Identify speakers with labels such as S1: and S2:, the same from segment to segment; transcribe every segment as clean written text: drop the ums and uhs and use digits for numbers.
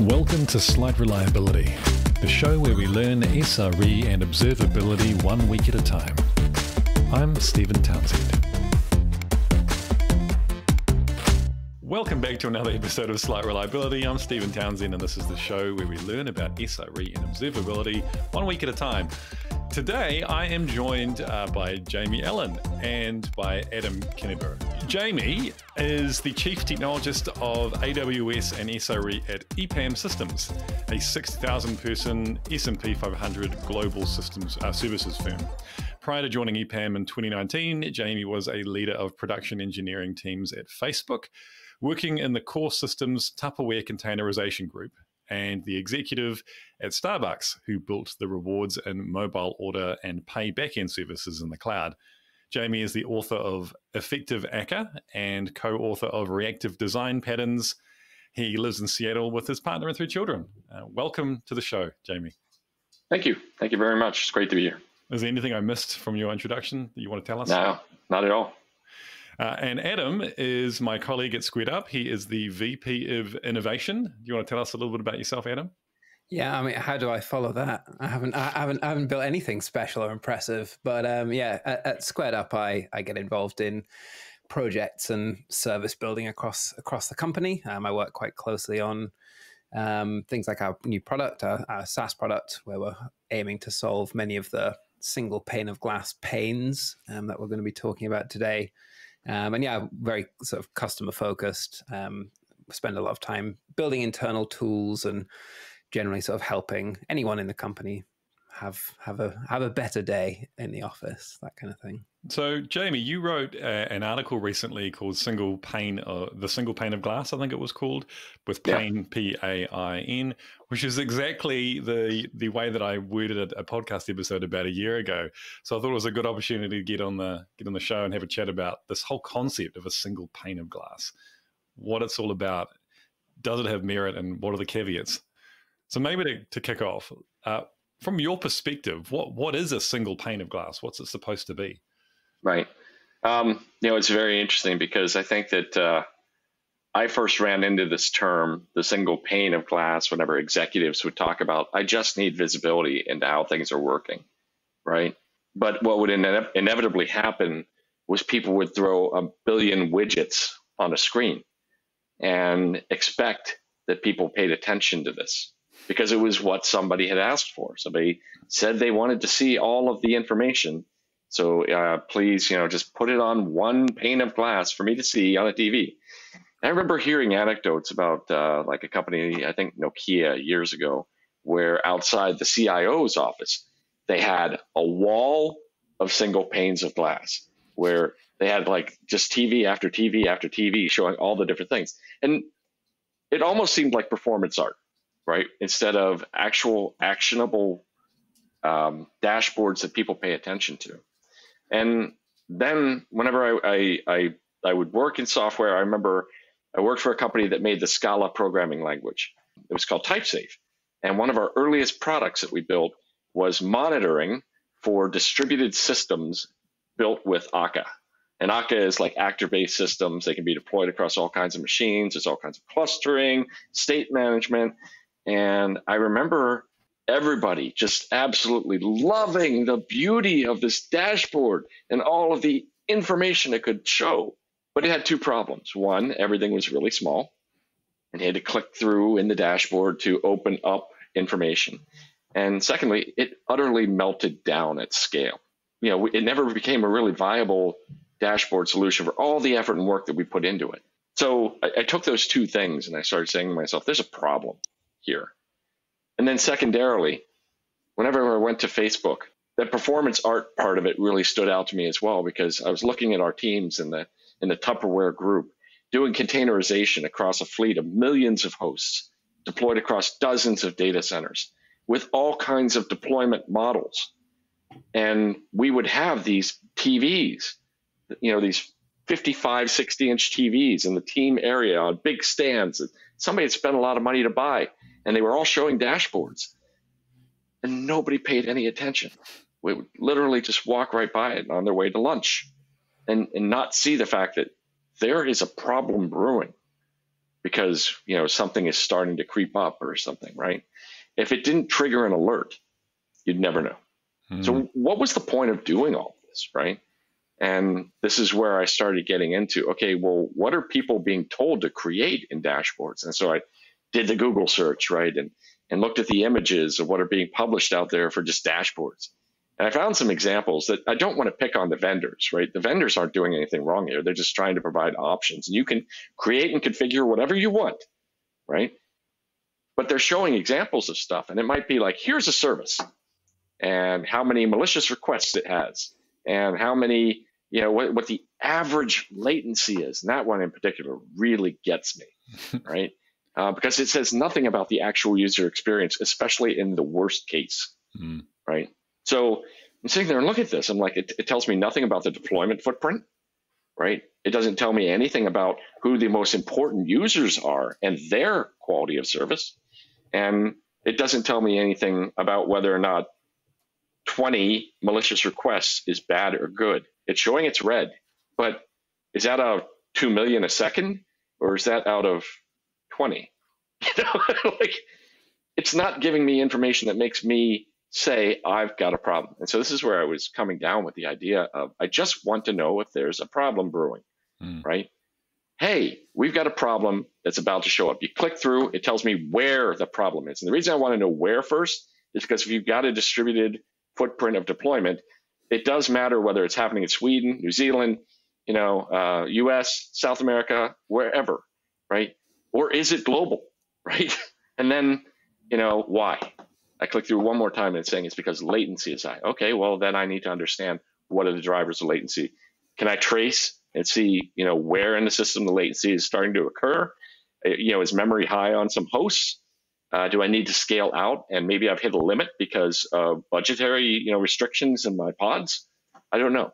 S1: Welcome to Slight Reliability, the show where we learn SRE and observability 1 week at a time. I'm Stephen Townsend. Welcome back to another episode of Slight Reliability. I'm Stephen Townsend, and this is the show where we learn about SRE and observability 1 week at a time. Today, I am joined by Jamie Allen and by Adam Kinniburgh. Jamie is the Chief Technologist of AWS and SRE at EPAM Systems, a 60,000-person S&P 500 global systems services firm. Prior to joining EPAM in 2019, Jamie was a leader of production engineering teams at Facebook, working in the core systems Tupperware containerization group, and the executive at Starbucks, who built the rewards and mobile order and pay backend services in the cloud. Jamie is the author of Effective ACCA and co-author of Reactive Design Patterns. He lives in Seattle with his partner and 3 children. Welcome to the show, Jamie.
S2: Thank you. Thank you very much. It's great to be here.
S1: Is there anything I missed from your introduction that you want to tell us?
S2: No, not at all.
S1: And Adam is my colleague at SquaredUp. He is the VP of Innovation. Do you want to tell us a little bit about yourself, Adam?
S3: Yeah, I mean, how do I follow that? I haven't built anything special or impressive, but at SquaredUp, I get involved in projects and service building across the company. I work quite closely on things like our new product, our SaaS product, where we're aiming to solve many of the single pane of glass pains that we're going to be talking about today. Very sort of customer focused. Spend a lot of time building internal tools and generally sort of helping anyone in the company have a better day in the office, that kind of thing.
S1: So, Jamie, you wrote an article recently called The Single Pane of Glass, I think it was called, with Pane, P-A-I-N, which is exactly the way that I worded a podcast episode about a year ago. So I thought it was a good opportunity to get on the show and have a chat about this whole concept of a single pane of glass, what it's all about, does it have merit, and what are the caveats? So maybe to kick off, from your perspective, what is a single pane of glass? What's it supposed to be?
S2: Right. It's very interesting because I think that I first ran into this term, the single pane of glass, whenever executives would talk about, I just need visibility into how things are working, right? But what would inevitably happen was people would throw a billion widgets on a screen and expect that people paid attention to this, because it was what somebody had asked for. Somebody said they wanted to see all of the information. So please, just put it on one pane of glass for me to see on a TV. I remember hearing anecdotes about like a company, I think Nokia years ago, where outside the CIO's office, they had a wall of single panes of glass where they had like just TV after TV after TV showing all the different things. And it almost seemed like performance art, right? Instead of actual actionable dashboards that people pay attention to. And then whenever I would work in software, I remember I worked for a company that made the Scala programming language. It was called TypeSafe. And one of our earliest products that we built was monitoring for distributed systems built with Akka. And Akka is like actor-based systems. They can be deployed across all kinds of machines. There's all kinds of clustering, state management. And I remember everybody just absolutely loving the beauty of this dashboard and all of the information it could show. But it had 2 problems. One, everything was really small, and you had to click through in the dashboard to open up information. And secondly, it utterly melted down at scale. It never became a really viable dashboard solution for all the effort and work that we put into it. So I took those 2 things and I started saying to myself, there's a problem here. And then secondarily, whenever I went to Facebook, that performance art part of it really stood out to me as well, because I was looking at our teams in the Tupperware group doing containerization across a fleet of millions of hosts deployed across dozens of data centers with all kinds of deployment models. And we would have these TVs, these 55, 60-inch TVs in the team area on big stands that somebody had spent a lot of money to buy. And they were all showing dashboards, and nobody paid any attention. We would literally just walk right by it on their way to lunch and not see the fact that there is a problem brewing. because, something is starting to creep up or something, right? If it didn't trigger an alert, you'd never know. So what was the point of doing all this, right? And this is where I started getting into, okay, well, what are people being told to create in dashboards? And so I did the Google search, right? And looked at the images of what are being published out there for just dashboards. And I found some examples that I don't want to pick on the vendors, right? The vendors aren't doing anything wrong here. They're just trying to provide options. And you can create and configure whatever you want, right? But they're showing examples of stuff. And it might be like, here's a service and how many malicious requests it has and how many, what the average latency is. And that one in particular really gets me, right? Because it says nothing about the actual user experience, especially in the worst case, right? So I'm sitting there and look at this. I'm like, it tells me nothing about the deployment footprint, right? It doesn't tell me anything about who the most important users are and their quality of service. And it doesn't tell me anything about whether or not 20 malicious requests is bad or good. It's showing it's red, but is that out of 2 million a second or is that out of 20? Like, it's not giving me information that makes me say I've got a problem. And so this is where I was coming down with the idea of, I just want to know if there's a problem brewing, right? Hey, we've got a problem that's about to show up. You click through, it tells me where the problem is. And the reason I want to know where first is because if you've got a distributed footprint of deployment, it does matter whether it's happening in Sweden, New Zealand, US, South America, wherever, right? Or is it global, right? And then, why? I click through one more time and it's saying it's because latency is high. Okay, well, then I need to understand what are the drivers of latency. Can I trace and see, where in the system the latency is starting to occur? Is memory high on some hosts? Do I need to scale out? And maybe I've hit a limit because of budgetary, restrictions in my pods. I don't know.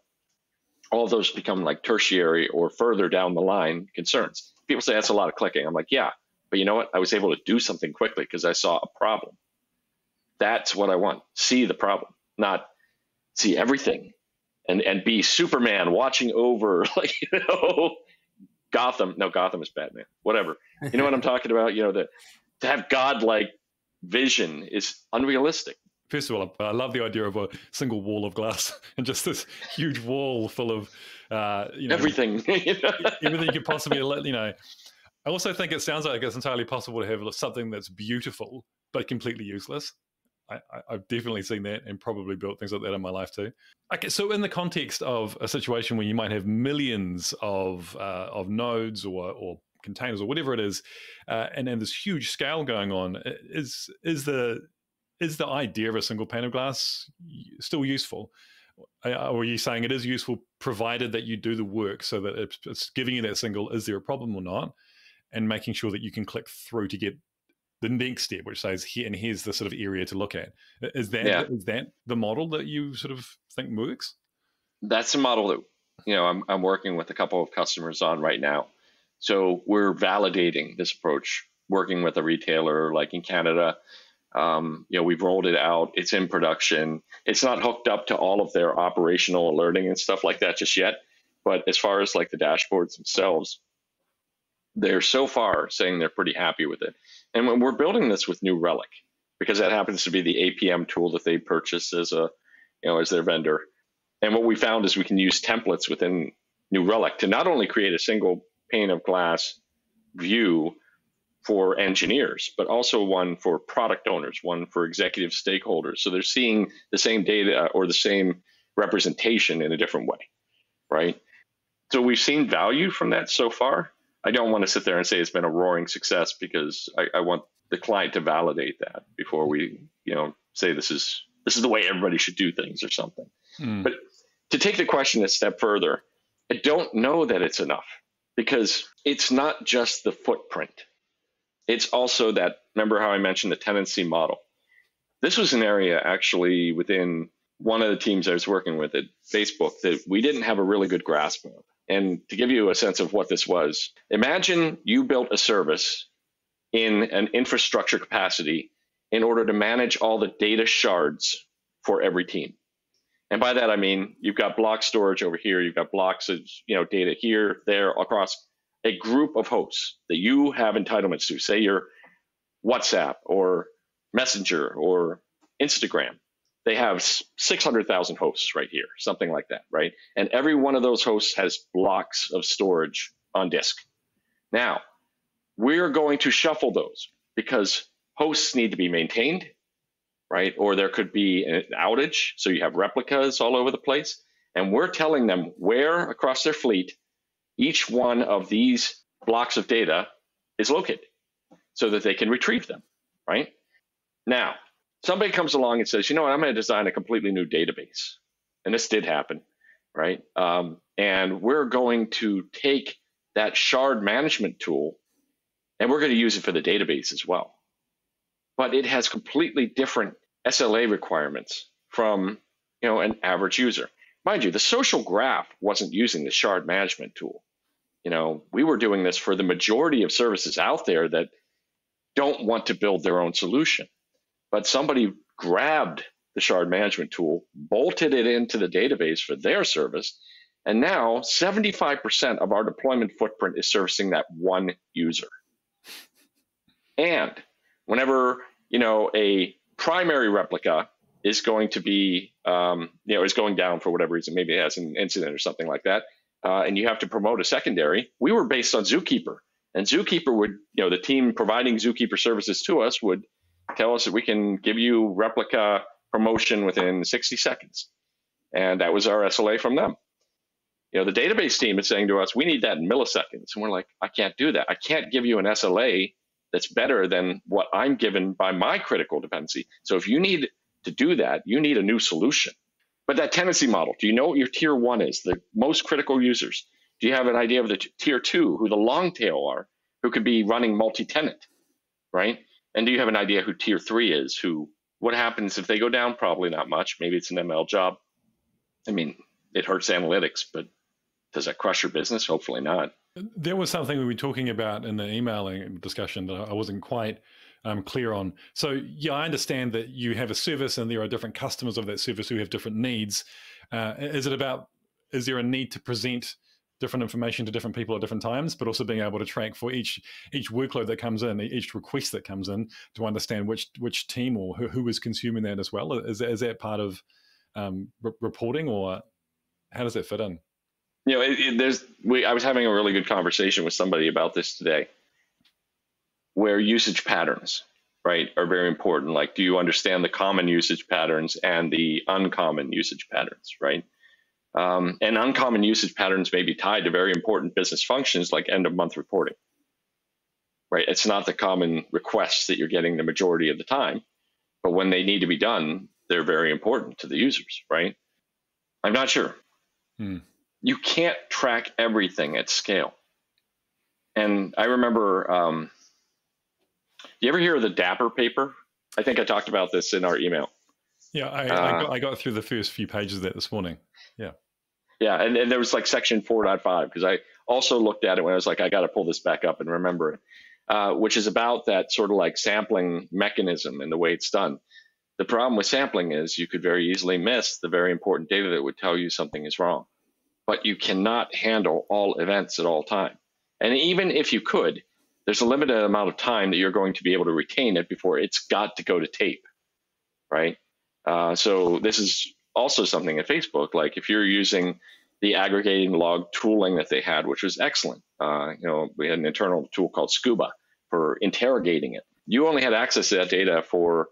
S2: All of those become like tertiary or further down the line concerns. People say that's a lot of clicking. I'm like, yeah, but you know what? I was able to do something quickly because I saw a problem. That's what I want. See the problem, not see everything and be Superman watching over, like, Gotham. No, Gotham is Batman, whatever. You know what I'm talking about? To have godlike vision is unrealistic.
S1: First of all, I love the idea of a single wall of glass and just this huge wall full of,
S2: everything.
S1: Everything you could possibly, I also think it sounds like it's entirely possible to have something that's beautiful but completely useless. I've definitely seen that and probably built things like that in my life too. Okay, so in the context of a situation where you might have millions of nodes or containers or whatever it is, and this huge scale going on, is the idea of a single pane of glass still useful? Or are you saying it is useful provided that you do the work so that it's giving you that single, is there a problem or not, and making sure that you can click through to get the next step, which says here and here's the sort of area to look at? Is that the model that you sort of think works?
S2: That's a model that I'm working with a couple of customers on right now. So we're validating this approach, working with a retailer like in Canada. We've rolled it out. It's in production. It's not hooked up to all of their operational alerting and stuff like that just yet. But as far as like the dashboards themselves, they're so far saying they're pretty happy with it. And when we're building this with New Relic, because that happens to be the APM tool that they purchased as their vendor. And what we found is we can use templates within New Relic to not only create a single pane of glass view for engineers, but also one for product owners, one for executive stakeholders. So they're seeing the same data or the same representation in a different way, right? So we've seen value from that so far. I don't want to sit there and say it's been a roaring success because I want the client to validate that before we, say this is the way everybody should do things or something. But to take the question a step further, I don't know that it's enough because it's not just the footprint. It's also that, remember how I mentioned the tenancy model? This was an area actually within one of the teams I was working with at Facebook that we didn't have a really good grasp of. And to give you a sense of what this was, imagine you built a service in an infrastructure capacity in order to manage all the data shards for every team. And by that, I mean, you've got block storage over here, you've got blocks of data here, there, across a group of hosts that you have entitlements to, say your WhatsApp or Messenger or Instagram, they have 600,000 hosts right here, something like that, right? And every one of those hosts has blocks of storage on disk. Now, we're going to shuffle those because hosts need to be maintained, right? Or there could be an outage, so you have replicas all over the place. And we're telling them where across their fleet each one of these blocks of data is located so that they can retrieve them, right? Now, somebody comes along and says, you know what, I'm going to design a completely new database. And this did happen, right? And we're going to take that shard management tool and we're going to use it for the database as well. But it has completely different SLA requirements from, an average user. Mind you, the social graph wasn't using the shard management tool. We were doing this for the majority of services out there that don't want to build their own solution. But somebody grabbed the shard management tool, bolted it into the database for their service, and now 75% of our deployment footprint is servicing that one user. And whenever, a primary replica is going to be, is going down for whatever reason, maybe it has an incident or something like that, and you have to promote a secondary, we were based on Zookeeper. And Zookeeper would, the team providing Zookeeper services to us would tell us that we can give you replica promotion within 60 seconds. And that was our SLA from them. The database team is saying to us, we need that in milliseconds. And we're like, I can't do that. I can't give you an SLA that's better than what I'm given by my critical dependency. So if you need to do that, you need a new solution. But that tenancy model, do you know what your tier 1 is, the most critical users? Do you have an idea of the tier 2, who the long tail are, who could be running multi-tenant, right? And do you have an idea who tier 3 is, what happens if they go down? Probably not much. Maybe it's an ML job. I mean, it hurts analytics, but does that crush your business? Hopefully not.
S1: There was something we were talking about in the emailing discussion that I wasn't quite clear on. So yeah, I understand that you have a service and there are different customers of that service who have different needs. Is there a need to present different information to different people at different times, but also being able to track for each workload that comes in, each request that comes in, to understand which team or who is consuming that as well? Is that part of reporting, or how does that fit in?
S2: I was having a really good conversation with somebody about this today, where usage patterns, right, are very important. Like, do you understand the common usage patterns and the uncommon usage patterns, right? And uncommon usage patterns may be tied to very important business functions like end of month reporting, right? It's not the common requests that you're getting the majority of the time, but when they need to be done, they're very important to the users, right? I'm not sure. You can't track everything at scale. And I remember, you ever hear of the Dapper paper? I think I talked about this in our email.
S1: Yeah, I got through the first few pages of that this morning. Yeah.
S2: Yeah, and there was like section 4.5, because I also looked at it when I was like, I got to pull this back up and remember it, which is about that sort of like sampling mechanism and the way it's done. The problem with sampling is you could very easily miss the very important data that would tell you something is wrong. But you cannot handle all events at all time. And even if you could, there's a limited amount of time that you're going to be able to retain it before it's got to go to tape, right? So this is also something at Facebook, like if you're using the aggregating log tooling that they had, which was excellent. We had an internal tool called Scuba for interrogating it. You only had access to that data for,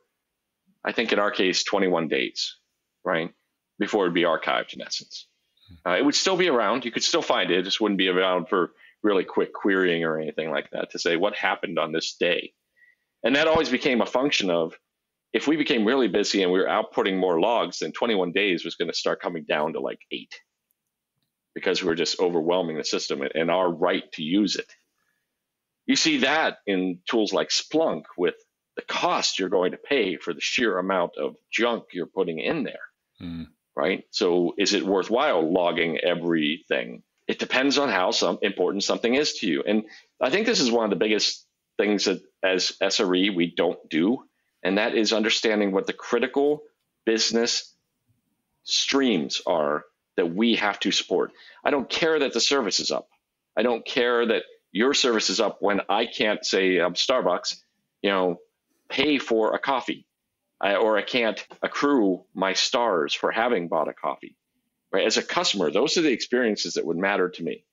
S2: I think in our case, 21 days, right? Before it'd be archived in essence. It would still be around. You could still find it. It just wouldn't be around for really quick querying or anything like that to say what happened on this day. And that always became a function of, if we became really busy and we were outputting more logs, then 21 days was going to start coming down to like 8, because we were just overwhelming the system and our right to use it. You see that in tools like Splunk with the cost you're going to pay for the sheer amount of junk you're putting in there, right? So is it worthwhile logging everything? It depends on how important something is to you. And I think this is one of the biggest things that as SRE we don't do, and that is understanding what the critical business streams are that we have to support. I don't care that the service is up. I don't care that your service is up when I can't say Starbucks, pay for a coffee, or I can't accrue my stars for having bought a coffee. Right? As a customer, those are the experiences that would matter to me.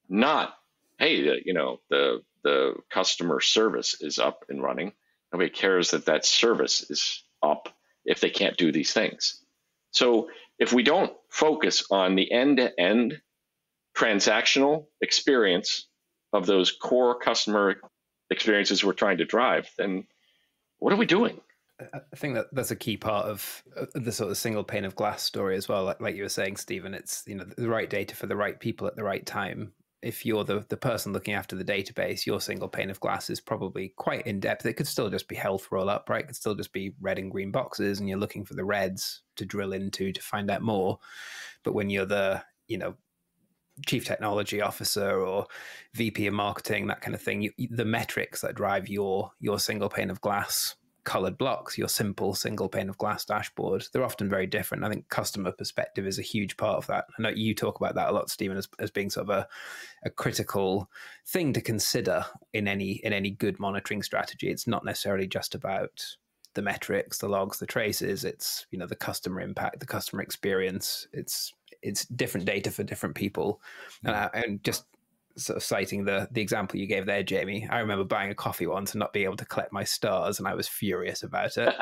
S2: Not, hey, the customer service is up and running. Nobody cares that service is up if they can't do these things. So if we don't focus on the end-to-end transactional experience of those core customer experiences we're trying to drive, then what are we doing?
S3: I think that's a key part of the sort of single pane of glass story as well. Like you were saying, Stephen, it's the right data for the right people at the right time. If you're the person looking after the database, your single pane of glass is probably quite in depth. It could still just be health roll up, right? It could still just be red and green boxes, and you're looking for the reds to drill into to find out more. But when you're the chief technology officer or VP of marketing, that kind of thing, the metrics that drive your single pane of glass colored blocks, your simple single pane of glass dashboard, they're often very different. I think customer perspective is a huge part of that. I know you talk about that a lot, Stephen, as being sort of a critical thing to consider in any good monitoring strategy. It's not necessarily just about the metrics, the logs, the traces. It's the customer impact, the customer experience. It's different data for different people. And just sort of citing the example you gave there, Jamie, I remember buying a coffee once and not being able to collect my stars, and I was furious about it.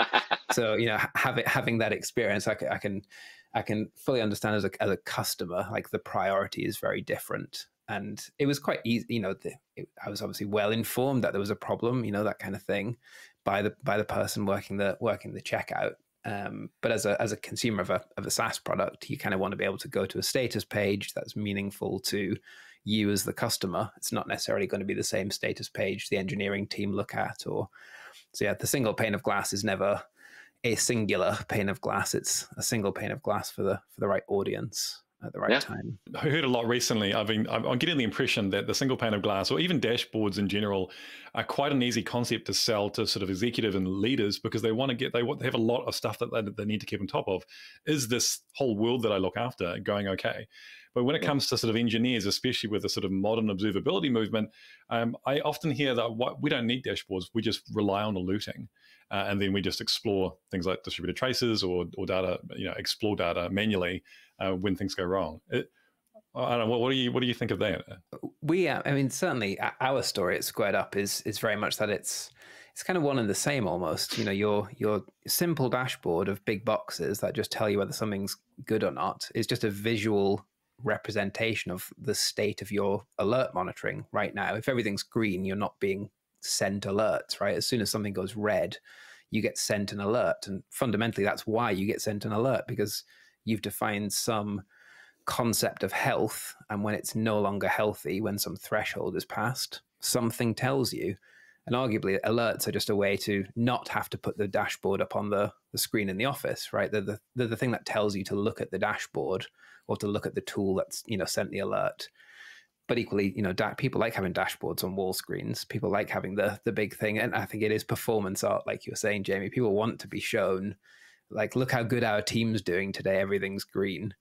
S3: So having that experience, I can fully understand as a customer, like the priority is very different. And it was quite easy, I was obviously well informed that there was a problem, that kind of thing, by the person working the checkout. But as a consumer of a SaaS product, you kind of want to be able to go to a status page that's meaningful to you as the customer. It's not necessarily going to be the same status page the engineering team look at. So the single pane of glass is never a singular pane of glass. It's a single pane of glass for the right audience at the right time.
S1: I heard a lot recently. I'm getting the impression that the single pane of glass, or even dashboards in general, are quite an easy concept to sell to sort of executive and leaders, because they have a lot of stuff that they need to keep on top of. Is this whole world that I look after going okay? But when it comes to sort of engineers, especially with the sort of modern observability movement, I often hear that we don't need dashboards. We just rely on alerting. And then we just explore things like distributed traces or data, explore data manually when things go wrong. I don't know. What do you think of that?
S3: Certainly our story at SquaredUp is very much that it's kind of one and the same almost. Your simple dashboard of big boxes that just tell you whether something's good or not is just a visual representation of the state of your alert monitoring right now. If everything's green, you're not being sent alerts, right? As soon as something goes red, you get sent an alert. And fundamentally, that's why you get sent an alert, because you've defined some concept of health. And when it's no longer healthy, when some threshold is passed, something tells you. And arguably, alerts are just a way to not have to put the dashboard up on the screen in the office, right? They're the thing that tells you to look at the dashboard or to look at the tool that's sent the alert. But equally, people like having dashboards on wall screens. People like having the big thing. And I think it is performance art, like you were saying, Jamie. People want to be shown, like, look how good our team's doing today. Everything's green.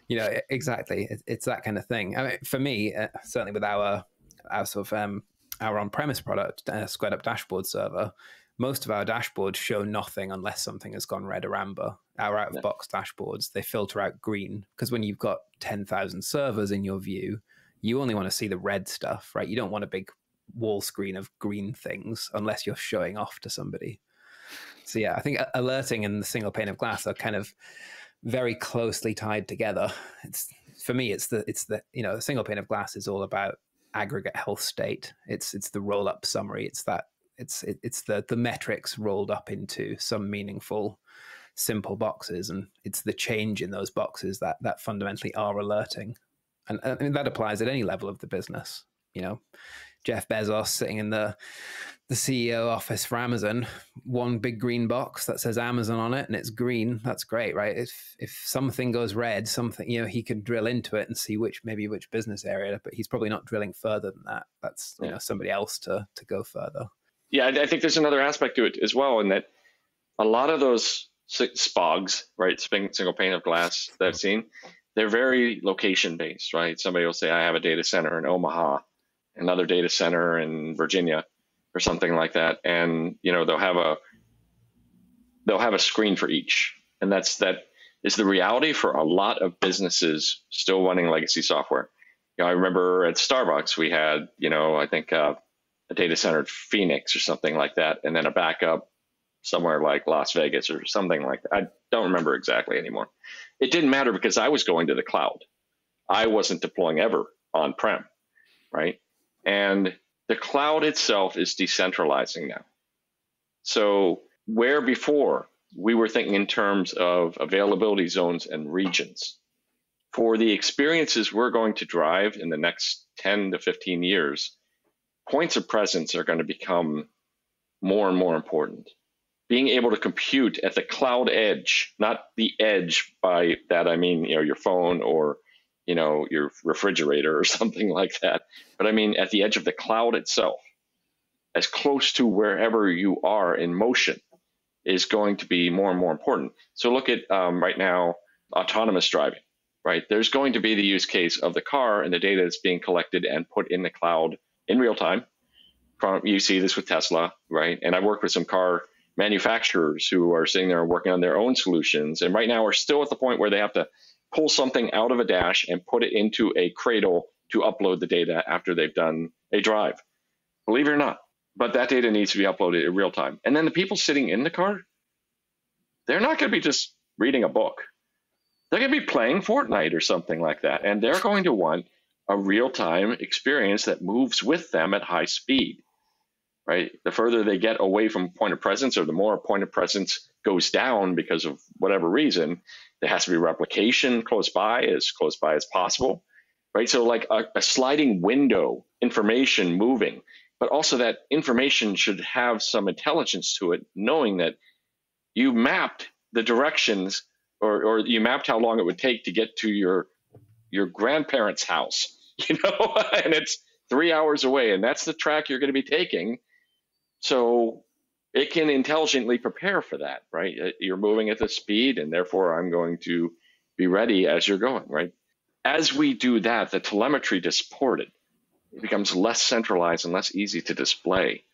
S3: Exactly. It's that kind of thing. I mean, for me, certainly with our sort of our on-premise product, SquaredUp dashboard server, most of our dashboards show nothing unless something has gone red or amber. Our out-of-box dashboards, they filter out green, because when you've got 10,000 servers in your view, you only want to see the red stuff, right? You don't want a big wall screen of green things unless you're showing off to somebody. So yeah, I think alerting and the single pane of glass are kind of very closely tied together. For me, it's the the single pane of glass is all about aggregate health state. It's the roll-up summary. It's the metrics rolled up into some meaningful, simple boxes, and it's the change in those boxes that fundamentally are alerting. And I mean, that applies at any level of the business. Jeff Bezos sitting in the CEO office for Amazon, one big green box that says Amazon on it, and it's green. That's great, right? If something goes red, he can drill into it and see which business area, but he's probably not drilling further than that. That's somebody else to go further.
S2: Yeah, I think there's another aspect to it as well, in that a lot of those SPOGs, right, single pane of glass that I've seen, they're very location based, right? Somebody will say, I have a data center in Omaha, another data center in Virginia or something like that. And, they'll have a screen for each. And that is the reality for a lot of businesses still running legacy software. I remember at Starbucks, we had, I think a data center at Phoenix or something like that, and then a backup somewhere like Las Vegas or something like that. I don't remember exactly anymore. It didn't matter because I was going to the cloud. I wasn't deploying ever on-prem, right? And the cloud itself is decentralizing now. So where before we were thinking in terms of availability zones and regions, for the experiences we're going to drive in the next 10 to 15 years, points of presence are going to become more and more important. Being able to compute at the cloud edge, not the edge by that I mean, your phone or your refrigerator or something like that, but I mean at the edge of the cloud itself, as close to wherever you are in motion, is going to be more and more important. So look at right now, autonomous driving, right? There's going to be the use case of the car and the data that's being collected and put in the cloud in real time. You see this with Tesla, right? And I work with some car manufacturers who are sitting there working on their own solutions. And right now we're still at the point where they have to pull something out of a dash and put it into a cradle to upload the data after they've done a drive. Believe it or not, but that data needs to be uploaded in real time. And then the people sitting in the car, they're not going to be just reading a book. They're going to be playing Fortnite or something like that. And they're going to want a real-time experience that moves with them at high speed, right? The further they get away from point of presence, or the more point of presence goes down because of whatever reason, there has to be replication close by as possible, right? So like a sliding window, information moving, but also that information should have some intelligence to it, knowing that you mapped the directions or you mapped how long it would take to get to your grandparents' house, and it's 3 hours away, and that's the track you're going to be taking. So it can intelligently prepare for that, right? You're moving at the speed, and therefore I'm going to be ready as you're going, right? As we do that, the telemetry to support it becomes less centralized and less easy to display,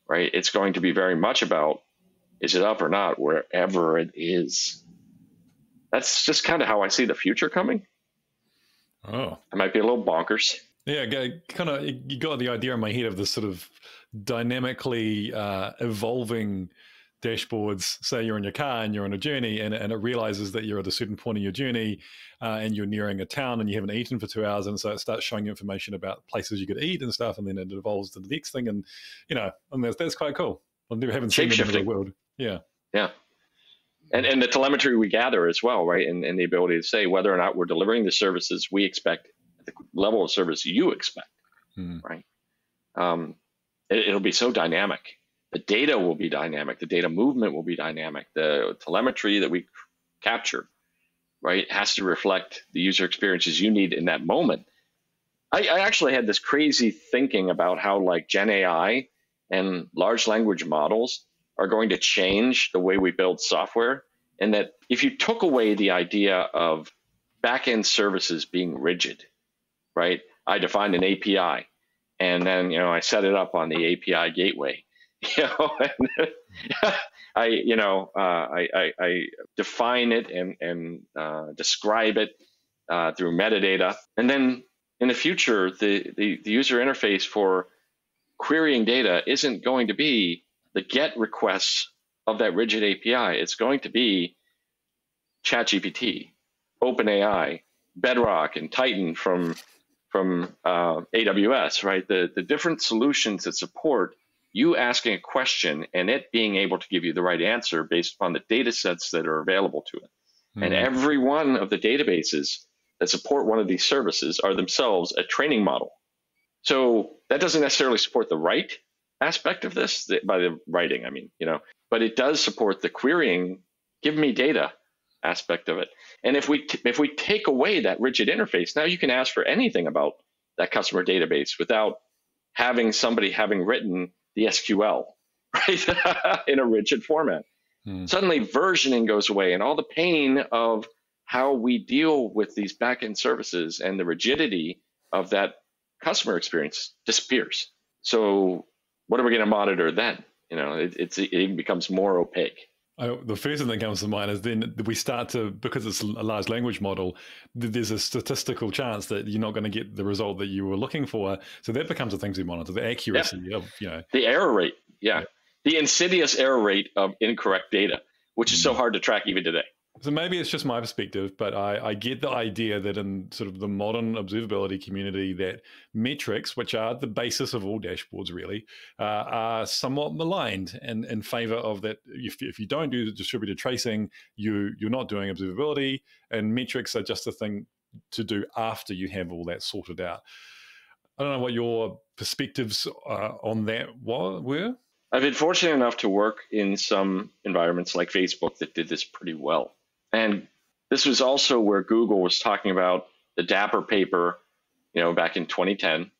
S2: right? It's going to be very much about, is it up or not, wherever it is. That's just kind of how I see the future coming.
S1: Oh,
S2: it might be a little bonkers.
S1: Yeah, kind of. You got the idea in my head of this sort of dynamically evolving dashboards. Say you're in your car and you're on a journey, and it realizes that you're at a certain point in your journey, and you're nearing a town, and you haven't eaten for 2 hours, and so it starts showing you information about places you could eat and stuff, and then it evolves to the next thing, and and that's quite cool. I haven't seen it in the world. Yeah. And the telemetry we gather as well, right? And the ability to say whether or not we're delivering the services we expect at the level of service you expect, right? It'll be so dynamic. The data will be dynamic. The data movement will be dynamic. The telemetry that we capture, right, has to reflect the user experiences you need in that moment. I actually had this crazy thinking about how like Gen AI and large language models are going to change the way we build software. And that if you took away the idea of back-end services being rigid, right? I defined an API, and then, I set it up on the API gateway, and I define it and describe it through metadata. And then in the future, the user interface for querying data isn't going to be the GET requests of that rigid API. It's going to be ChatGPT, OpenAI, Bedrock, and Titan from AWS, right? The different solutions that support you asking a question and it being able to give you the right answer based upon the data sets that are available to it. And every one of the databases that support one of these services are themselves a training model. So that doesn't necessarily support the right aspect of this, by the writing, but it does support the querying, give me data aspect of it. And if we take away that rigid interface, now you can ask for anything about that customer database without having somebody having written the SQL, right, in a rigid format. Suddenly versioning goes away, and all the pain of how we deal with these backend services and the rigidity of that
S2: customer experience disappears. So what are we going to monitor then? It becomes more opaque.
S1: The first thing that comes to mind is then we start to, because it's a large language model, there's a statistical chance that you're not going to get the result that you were looking for. So that becomes the things we monitor, the accuracy of,
S2: the error rate. Yeah. The insidious error rate of incorrect data, which is so hard to track even today.
S1: So maybe it's just my perspective, but I get the idea that in sort of the modern observability community, that metrics, which are the basis of all dashboards really, are somewhat maligned in favor of that. If you don't do the distributed tracing, you're not doing observability, and metrics are just a thing to do after you have all that sorted out. I don't know what your perspectives on that were.
S2: I've been fortunate enough to work in some environments like Facebook that did this pretty well. And this was also where Google was talking about the Dapper paper, back in 2010.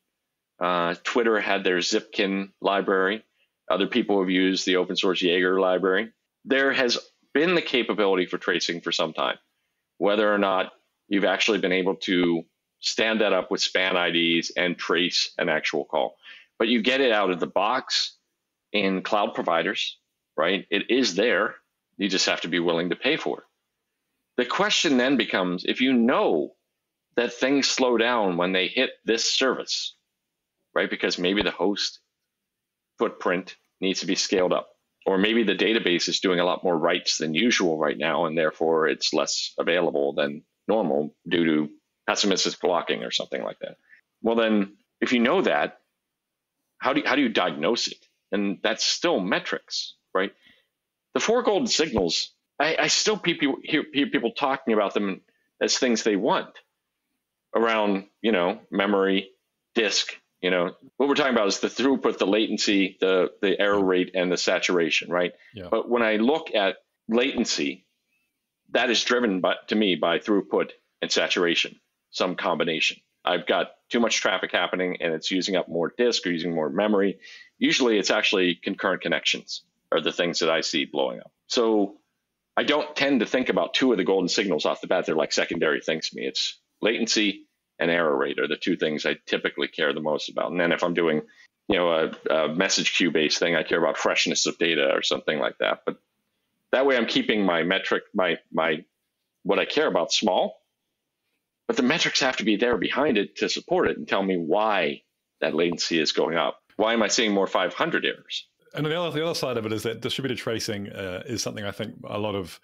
S2: Twitter had their Zipkin library. Other people have used the open source Jaeger library. There has been the capability for tracing for some time. Whether or not you've actually been able to stand that up with span IDs and trace an actual call. But you get it out of the box in cloud providers, right? It is there. You just have to be willing to pay for it. The question then becomes, if you know that things slow down when they hit this service, right? Because maybe the host footprint needs to be scaled up, or maybe the database is doing a lot more writes than usual right now, and therefore it's less available than normal due to pessimistic blocking or something like that. Well, then if you know that, how do you diagnose it? And that's still metrics, right? The four golden signals, I still hear people talking about them as things they want around, memory, disk. What we're talking about is the throughput, the latency, the error rate, and the saturation, right?
S1: Yeah.
S2: But when I look at latency, that is driven to me by throughput and saturation, some combination. I've got too much traffic happening and it's using up more disk or using more memory. Usually it's actually concurrent connections are the things that I see blowing up. So I don't tend to think about two of the golden signals off the bat. They're like secondary things to me. It's latency and error rate are the two things I typically care the most about. And then if I'm doing, a message queue based thing, I care about freshness of data or something like that. But that way I'm keeping my metric, my what I care about small, but the metrics have to be there behind it to support it and tell me why that latency is going up. Why am I seeing more 500 errors?
S1: And the other side of it is that distributed tracing is something I think a lot of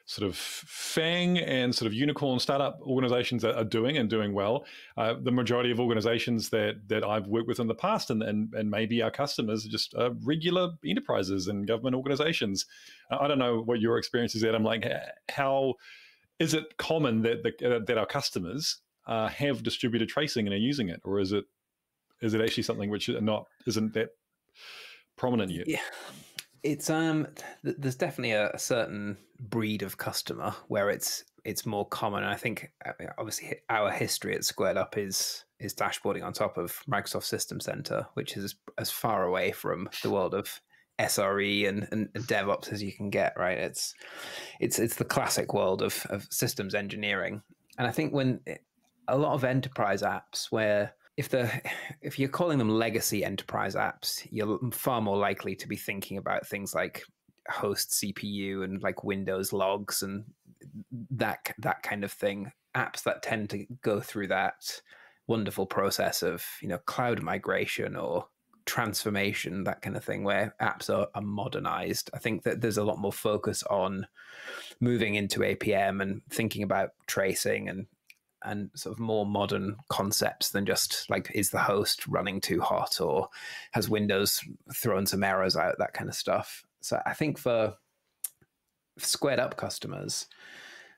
S1: sort of FANG and sort of unicorn startup organizations are doing well. The majority of organizations that I've worked with in the past and maybe our customers are just regular enterprises and government organizations. I don't know what your experience is, Adam. Like, how is it common that our customers have distributed tracing and are using it, or is it actually something which isn't that prominent yet?
S3: Yeah, it's there's definitely a certain breed of customer where it's more common. I think obviously our history at SquaredUp is dashboarding on top of Microsoft System Center, which is as far away from the world of SRE and DevOps as you can get, right? It's the classic world of systems engineering. And I think when a lot of enterprise apps where if you're calling them legacy enterprise apps, you're far more likely to be thinking about things like host CPU and like Windows logs and that kind of thing. Apps that tend to go through that wonderful process of, cloud migration or transformation, that kind of thing, where apps are modernized. I think that there's a lot more focus on moving into APM and thinking about tracing and sort of more modern concepts than just like, is the host running too hot or has Windows thrown some errors out, that kind of stuff. So I think for SquaredUp customers,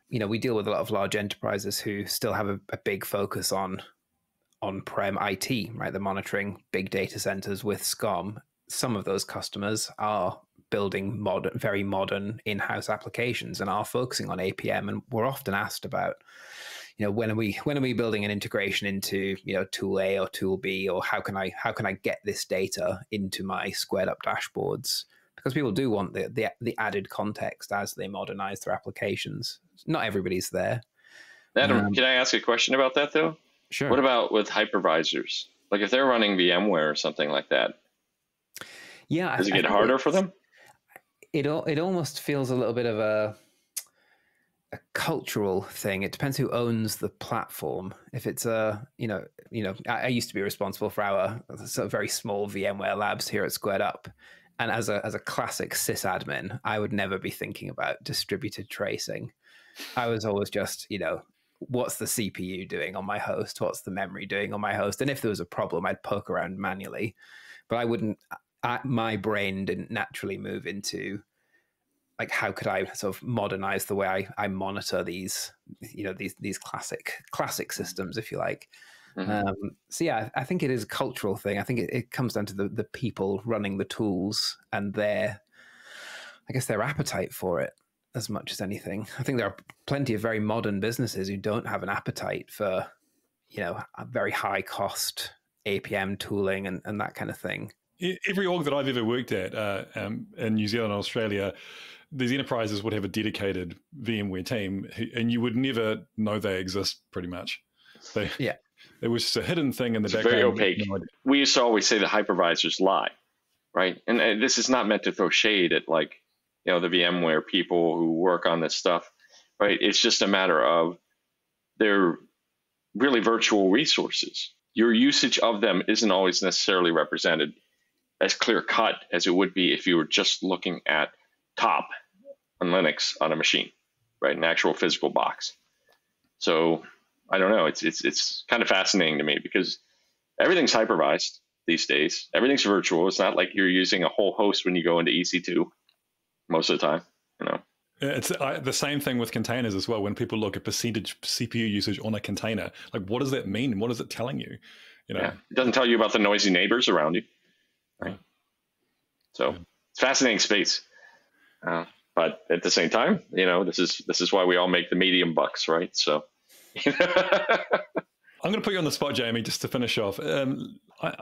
S3: we deal with a lot of large enterprises who still have a big focus on on-prem IT, right? They're monitoring big data centers with SCOM. Some of those customers are building very modern in-house applications and are focusing on APM. And we're often asked about, when are we building an integration into, tool A or tool B, or how can I get this data into my SquaredUp dashboards? Because people do want the added context as they modernize their applications. Not everybody's there.
S2: Adam, can I ask a question about that though?
S3: Sure.
S2: What about with hypervisors? Like if they're running VMware or something like that,
S3: yeah,
S2: does it get harder for them?
S3: It almost feels a little bit of a cultural thing. It depends who owns the platform. If it's I used to be responsible for our sort of very small VMware labs here at SquaredUp, and as a classic sysadmin, I would never be thinking about distributed tracing. I was always just, what's the CPU doing on my host? What's the memory doing on my host? And if there was a problem, I'd poke around manually, but I wouldn't. My brain didn't naturally move into like, how could I sort of modernize the way I monitor these classic systems, if you like. Mm-hmm. So yeah, I think it is a cultural thing. I think it comes down to the people running the tools and their appetite for it as much as anything. I think there are plenty of very modern businesses who don't have an appetite for, a very high cost APM tooling and that kind of thing.
S1: Every org that I've ever worked at in New Zealand and Australia, these enterprises would have a dedicated VMware team, and you would never know they exist pretty much. It was just a hidden thing in the background.
S2: Very opaque. We used to always say the hypervisors lie, right? And this is not meant to throw shade at the VMware people who work on this stuff, right? It's just a matter of they're really virtual resources. Your usage of them isn't always necessarily represented as clear cut as it would be if you were just looking at top on Linux on a machine, right? An actual physical box. So I don't know. It's kind of fascinating to me because everything's hypervised these days. Everything's virtual. It's not like you're using a whole host when you go into EC2 most of the time,
S1: It's the same thing with containers as well. When people look at percentage CPU usage on a container, like what does that mean? What is it telling you?
S2: Yeah. It doesn't tell you about the noisy neighbors around you, right? So it's fascinating space. But at the same time, this is why we all make the medium bucks, right? So
S1: I'm going to put you on the spot, Jamie, just to finish off.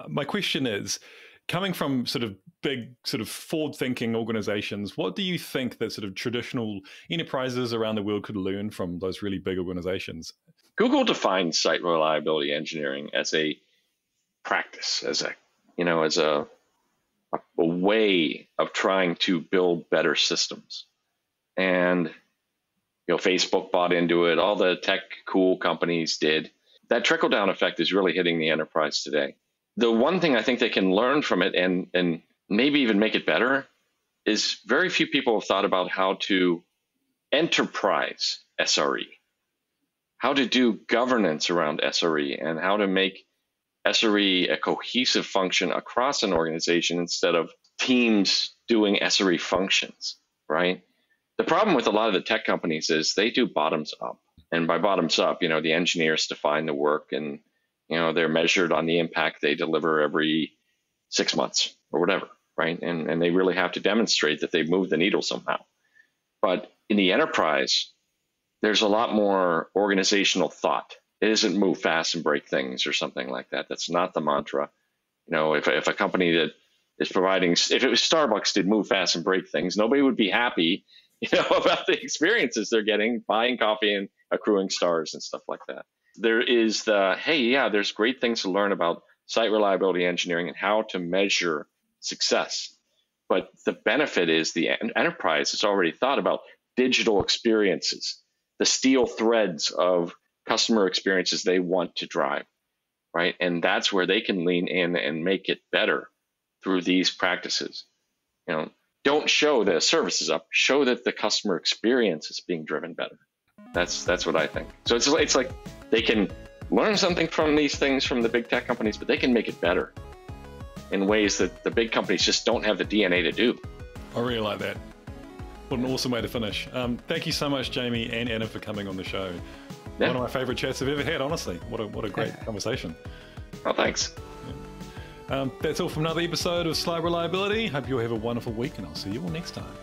S1: My question is, coming from sort of big, sort of forward-thinking organizations, what do you think that sort of traditional enterprises around the world could learn from those really big organizations?
S2: Google defines site reliability engineering as a practice, as a way of trying to build better systems. And Facebook bought into it. All the tech cool companies did. That trickle-down effect is really hitting the enterprise today. The one thing I think they can learn from it and maybe even make it better is very few people have thought about how to enterprise SRE, how to do governance around SRE, and how to make SRE a cohesive function across an organization instead of teams doing SRE functions, right? The problem with a lot of the tech companies is they do bottoms up. And by bottoms up, the engineers define the work and, they're measured on the impact they deliver every 6 months or whatever, right? And they really have to demonstrate that they've moved the needle somehow. But in the enterprise, there's a lot more organizational thought. It isn't move fast and break things or something like that. That's not the mantra. If a company that is providing, if it was Starbucks did move fast and break things, nobody would be happy, about the experiences they're getting, buying coffee and accruing stars and stuff like that. There is there's great things to learn about site reliability engineering and how to measure success. But the benefit is the enterprise has already thought about digital experiences, the steel threads of customer experiences they want to drive, right? And that's where they can lean in and make it better through these practices. Don't show the services up, show that the customer experience is being driven better. That's what I think. So it's like they can learn something from these things from the big tech companies, but they can make it better in ways that the big companies just don't have the DNA to do.
S1: I really like that. What an awesome way to finish. Thank you so much, Jamie and Anna, for coming on the show. Yeah. One of my favorite chats I've ever had, honestly. What a great conversation.
S2: Oh, thanks.
S1: That's all from another episode of Site Reliability. Hope you all have a wonderful week, and I'll see you all next time.